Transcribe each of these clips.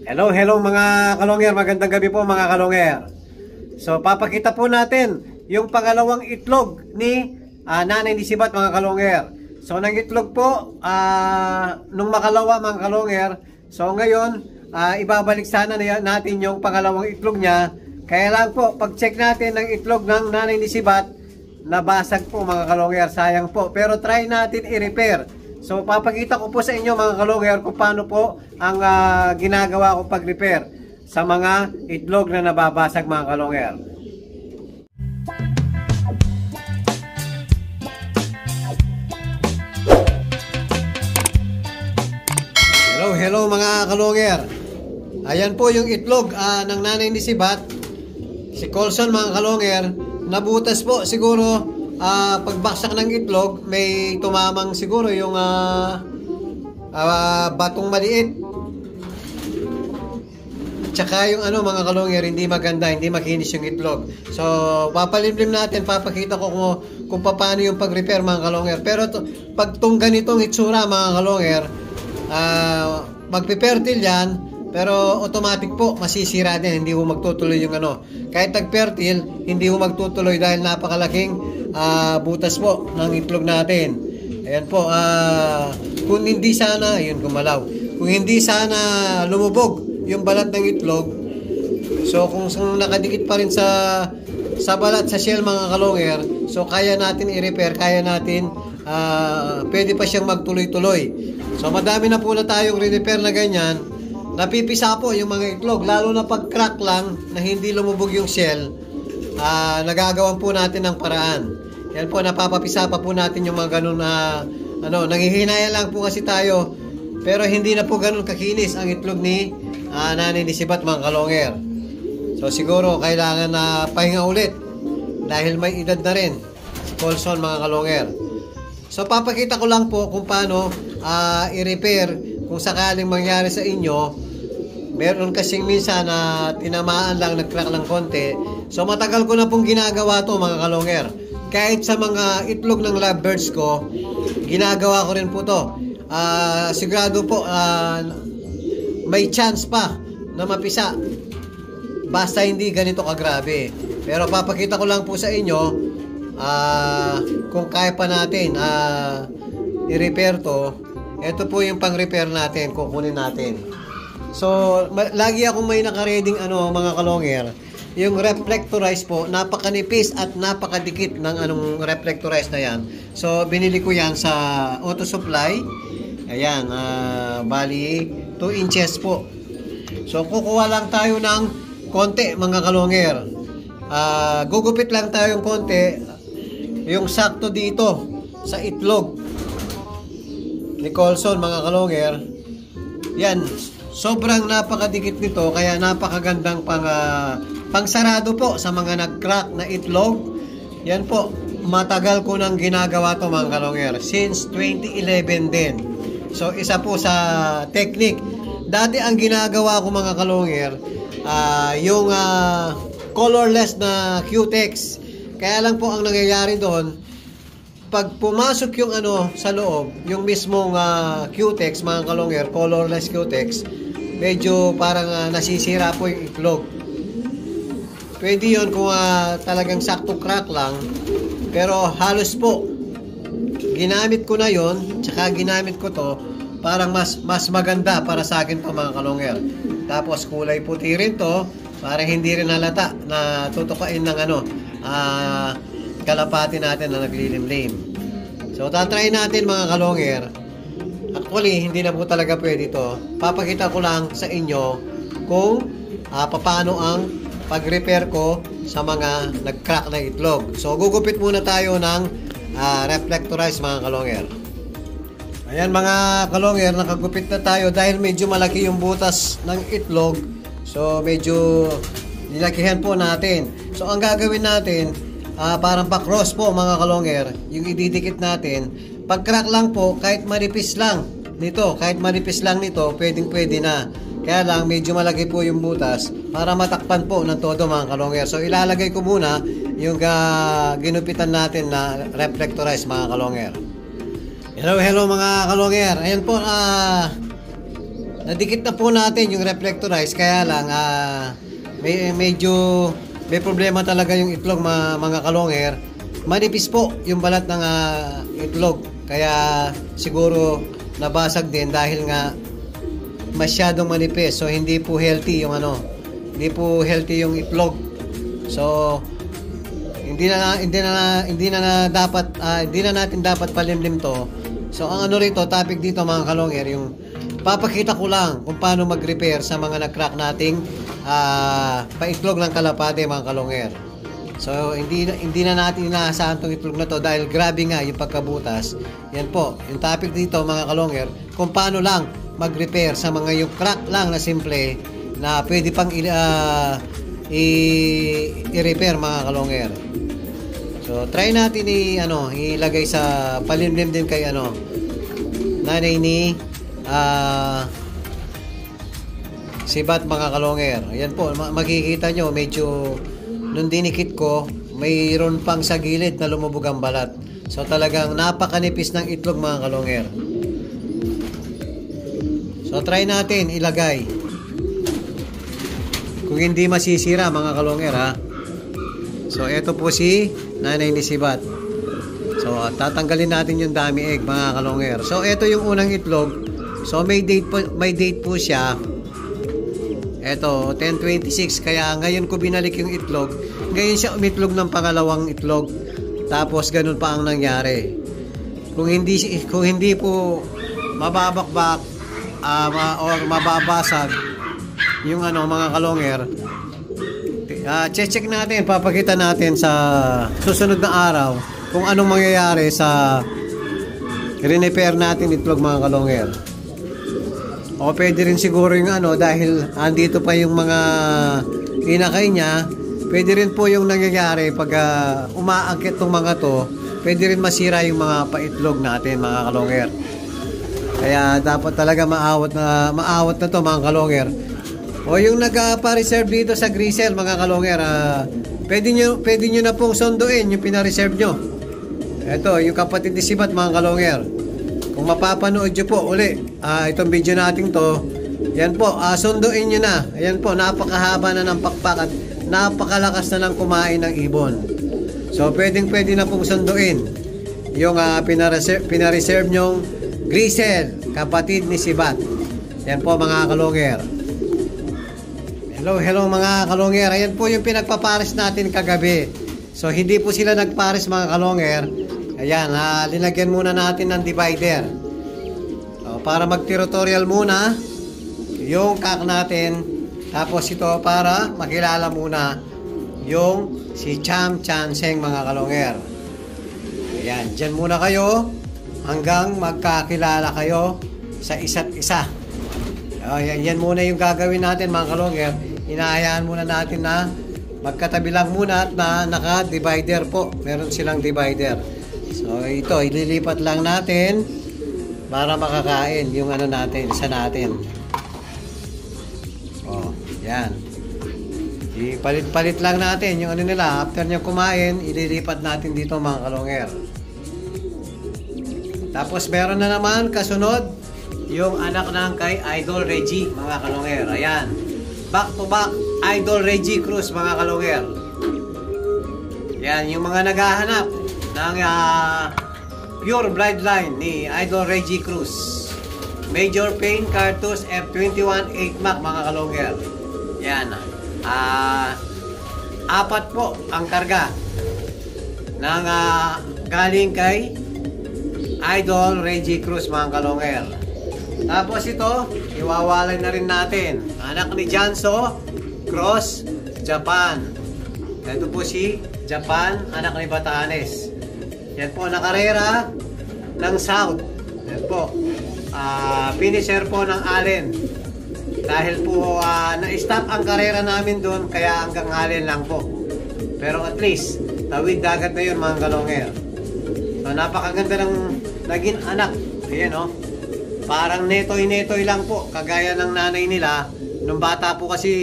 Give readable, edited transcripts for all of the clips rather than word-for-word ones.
Hello, hello mga kalonger, magandang gabi po mga kalonger. So papakita po natin yung pangalawang itlog ni Nanay Lizibet mga kalonger. So nang itlog po nung makalawa mga kalonger. So ngayon ibabalik sana natin yung pangalawang itlog niya. Kaya lang po pag check natin ng itlog ng Nanay Lizibet, nabasag po mga kalonger, sayang po. Pero try natin i-repair. So papakita ko po sa inyo mga kalonger kung paano po ang ginagawa ko pag-repair sa mga itlog na nababasag mga kalonger. Hello, hello mga kalonger. Ayan po yung itlog ng Nanay Lizibet, si Colson mga kalonger. Nabutas po siguro. Pagbaksak ng itlog, may tumamang siguro yung batong maliit. Tsaka yung mga kalonger, hindi maganda, hindi makinis yung itlog. So, papalimlim natin, papakita ko kung paano yung pag-repair mga kalonger. Pero pag itong ganitong itsura mga kalonger, magpipertil yan, pero automatic po, masisira din, hindi mo magtutuloy yung Kahit nag-fertil, hindi mo magtutuloy dahil napakalaking butas po ng itlog natin. Ayan po, kung hindi sana, yun gumalaw. Kung hindi sana lumubog yung balat ng itlog, so kung nakadikit pa rin sa balat, sa shell mga kalonger, so kaya natin i-repair, kaya natin, pwede pa siyang magtuloy-tuloy. So madami na po na tayong re-repair na ganyan. Napipisa po yung mga itlog, lalo na pag crack lang na hindi lumubog yung shell. Nagagawan po natin ng paraan. Yan po, napapapisa pa po natin yung mga ganun na nanghihinaya lang po kasi tayo, pero hindi na po ganun kakinis ang itlog ni Nanay Lizibet mga kalonger. So siguro kailangan na pahinga ulit dahil may edad na rin si Colson mga kalonger. So papakita ko lang po kung paano i-repair kung sakaling mangyari sa inyo. Meron kasing minsan na tinamaan lang, nag-crack lang konti. So matagal ko na pong ginagawa to mga kalonger. Kahit sa mga itlog ng lovebirds ko, ginagawa ko rin po to. Sigurado po may chance pa na mapisa. Basta hindi ganito kagrabe. Pero papakita ko lang po sa inyo kung kaya pa natin i-repair to. Ito po yung pang-repair natin, kukunin natin. So, lagi akong may nakareding mga kalonger. Yung reflectorize po, napakanipis at napakadikit ng reflectorize na yan. So, binili ko yan sa Auto Supply. Ayan, bali 2 inches po. So, kukuha lang tayo ng konti mga kalonger. Gugupit lang tayo ng konti. Yung sakto dito sa itlog ni Colson mga kalonger. Yan, sobrang napakadikit nito, kaya napakagandang pangsarado po sa mga nag-crack na itlog. Yan po, matagal ko nang ginagawa to mga kalonger, since 2011 din. So isa po sa technique. Dati ang ginagawa ko mga kalonger, yung colorless na Q-Tex. Kaya lang po ang nangyayari doon, pag pumasok yung sa loob, yung mismong Q-Tex mga kalonger, colorless Q-Tex, medyo parang nasisira po yung itlog. Pwede yun kung talagang sakto crack lang, pero halos po ginamit ko na yon, tsaka ginamit ko to, parang mas maganda para sa akin to mga kalonger. Tapos kulay puti rin to, para hindi rin halata na tutukain ng kalapati natin na naglilimlim. So tatry natin mga kalonger. Actually hindi na po talaga pwede to. Papakita ko lang sa inyo kung paano ang pag-repair ko sa mga nag-crack na itlog. So gugupit muna tayo ng reflectorize mga kalonger. Ayan mga kalonger, nakagupit na tayo dahil medyo malaki yung butas ng itlog. So medyo nilakihan po natin. So ang gagawin natin, parang pa-cross po mga kalonger, yung ididikit natin. Pag crack lang po, kahit maripis lang nito, pwedeng pwede na. Kaya lang medyo malaki po yung butas para matakpan po ng todo mga kalonger. So ilalagay ko muna yung ginupitan natin na reflectorize mga kalonger. Hello mga kalonger. Ayan po, nadikit na po natin yung reflectorize, kaya lang medyo may problema talaga yung itlog mga kalonger. Manipis po yung balat ng itlog, kaya siguro nabasag din dahil nga masyadong manipis. So hindi po healthy yung hindi po healthy yung itlog. So hindi na natin dapat palimlim to. So ang rito, topic dito mga kalonger, yung papakita ko lang kung paano mag-repair sa mga nag-crack nating paitlog ng kalapate mga kalonger. So hindi na natin inaasahan tong itlog na to dahil grabe nga yung pagkabutas. Yan po, yung topic dito mga kalonger, kung paano lang mag-repair sa mga yung crack lang na simple na pwede pang i-repair mga kalonger. So try natin ilagay sa palimlim din kay nanay ni Sibat mga kalonger. Ayan po, makikita nyo medyo nung dinikit ko, mayroon pang sa gilid na lumubog ang balat. So talagang napakanipis ng itlog mga kalonger. So try natin ilagay. Kung hindi masisira mga kalonger So ito po si nanay ni Sibat. So tatanggalin natin yung dummy egg mga kalonger. So ito yung unang itlog. So may date po siya. Ito 10/26, kaya ngayon ko binalik yung itlog. Ngayon siya umitlog ng pangalawang itlog. Tapos ganun pa ang nangyari. Kung hindi po mababakbak or mababasag yung mga kalonger, check natin, papakita natin sa susunod na araw kung anong mangyayari sa repair natin itlog mga kalonger. O pwede rin siguro yung dahil andito pa yung mga inakay niya, pwede rin po yung nangyayari pag umaangkit ng mga to, pwede rin masira yung mga paitlog natin mga kalonger. Kaya dapat talaga maawat na to mga kalonger. O yung nagpa-reserve dito sa grisel mga kalonger, pwede nyo na pong sonduin yung pina-reserve nyo. Ito yung kapatid ni Sibat mga kalonger. Kung mapapanood nyo po uli itong video natin to, yan po, sunduin nyo na. Ayan po, napakahaba na ng pakpak at napakalakas na ng kumain ng ibon. So pwede na pong sunduin yung pina-reserve nyong grisel, kapatid ni Sibat. Yan po mga kalonger. Hello mga kalonger. Ayan po yung pinagpapares natin kagabi. So hindi po sila nagpares mga kalonger. Ayan, linagyan muna natin ng divider. Para mag-territorial muna yung kak natin. Tapos ito para makilala muna yung si Cham Chanseng mga kalonger. Ayan, dyan muna kayo hanggang magkakilala kayo sa isa't isa. Yan muna yung gagawin natin mga kalonger. Inahayaan muna natin na magkatabi lang muna at na naka-divider po. Meron silang divider. So ito, ililipat lang natin para makakain yung natin, isa natin. Yan. Ipalit-palit lang natin yung nila. After nyo kumain, ililipat natin dito mga kalonger. Tapos meron na naman kasunod yung anak ng kay Idol Reggie mga kalonger. Ayan. Back to back Idol Reggie Cruz mga kalonger. Yan yung mga naghahanap ng pure bloodline ni Idol Reggie Cruz. Major Pain Cartus F21 8 Mac mga kalonger. Yan. Apat po ang karga ng galing kay Idol Reggie Cruz mga kalonger. Tapos ito, iwawalay na rin natin. Anak ni Janso Cross Japan. Ito po si Japan, anak ni Batanes. Yan po, nakarera ng South. Yan po, finisher po ng Allen. Dahil po na-stop ang karera namin doon, kaya hanggang Allen lang po. Pero at least, tawid dagat na yun mga kalonger. So, napakaganda ng naging anak. Ayan o. Parang netoy-netoy lang po. Kagaya ng nanay nila. Nung bata po kasi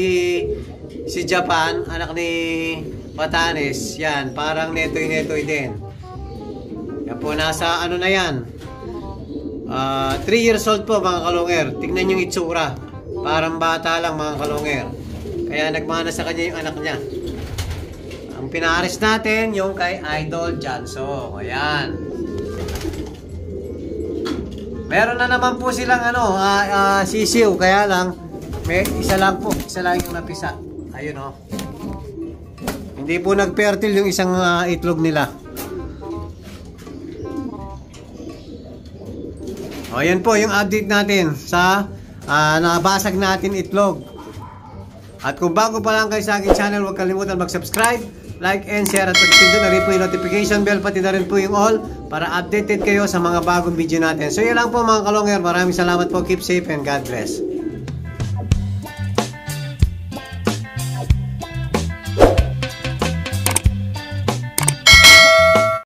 si Japan, anak ni Batanes. Yan, parang netoy-netoy din. Yan po, nasa na yan. 3 years old po mga kalonger. Tingnan yung itsura. Parang bata lang mga kalonger. Kaya nagmana sa kanya yung anak niya. Ang pinares natin yung kay Idol Janso. Ayan. Meron na naman po silang sisiw. Kaya lang, may isa lang yung napisa. Ayun oh. Hindi po nag-fertile yung isang itlog nila. O, yan po yung update natin sa nabasag natin itlog. At kung bago pa lang kayo sa aking channel, huwag kalimutan mag-subscribe, like, and share. At pag-pindot na rin po yung notification bell, pati na rin po yung all para updated kayo sa mga bagong video natin. So, yun lang po mga kalonger. Maraming salamat po. Keep safe and God bless.